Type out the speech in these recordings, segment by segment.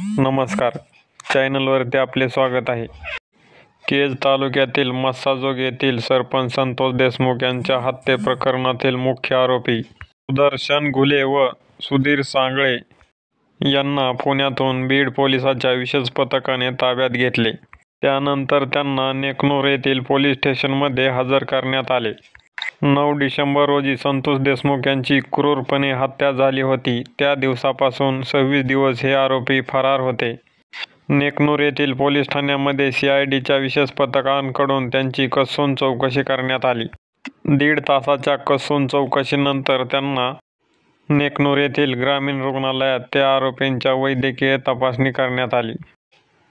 नमस्कार. चॅनलवरती आपले स्वागत आहे. केज तालुक्यातील मस्साजोग येथील सरपंच संतोष देशमुख यांच्या हत्ये प्रकरणातील मुख्य आरोपी सुदर्शन घुले व सुधीर सांगळे यांना पुण्यातून बीड पोलिसांच्या विशेष पथकाने ताब्यात घेतले. त्यानंतर त्यांना नेकनूर येथील पोलीस स्टेशनमध्ये हजर करण्यात आले. 9 डिसेंबर रोजी संतोष देशमुख यांची क्रूरपणे हत्या झाली होती. त्या दिवसापासून 26 दिवस हे आरोपी फरार होते. नेकनूर येथील पोलीस ठाण्यामध्ये CIDच्या विशेष पथकांकडून त्यांची कसून चौकशी करण्यात आली. 1.5 तासाच्या कसून चौकशीनंतर त्यांना नेकनूर येथील ग्रामीण रुग्णालयात त्या आरोपींच्या वैद्यकीय तपासणी करण्यात आली.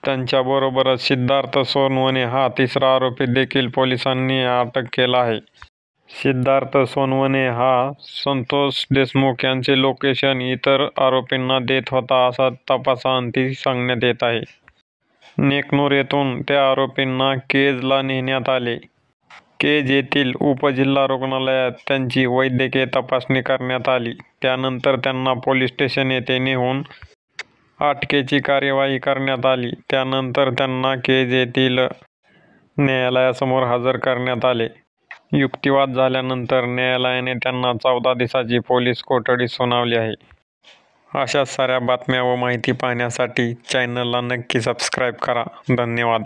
त्यांच्याबरोबरच सिद्धार्थ सोनवणे हा तिसरा आरोपी देखील पोलिसांनी अटक केला आहे. सिद्धार्थ सोनवणे हा संतोष देशमुख यांचे लोकेशन इतर आरोपींना देत होता असा तपासाअंती सांगण्यात येत आहे. नेकनूर येथून त्या आरोपींना केजला नेण्यात आले. केज येथील उपजिल्हा रुग्णालयात त्यांची वैद्यकीय तपासणी करण्यात आली. त्यानंतर त्यांना पोलीस स्टेशन येथे नेऊन अटकेची कार्यवाही करण्यात आली. त्यानंतर त्यांना केज येथील न्यायालयासमोर हजर करण्यात आले. युक्तिवाद झाल्यानंतर न्यायालयाने त्यांना 14 दिवसाची पोलीस कोठडी सुनावली आहे. अशाच साऱ्या बातम्या व माहिती पाहण्यासाठी चॅनलला नक्की सबस्क्राईब करा. धन्यवाद.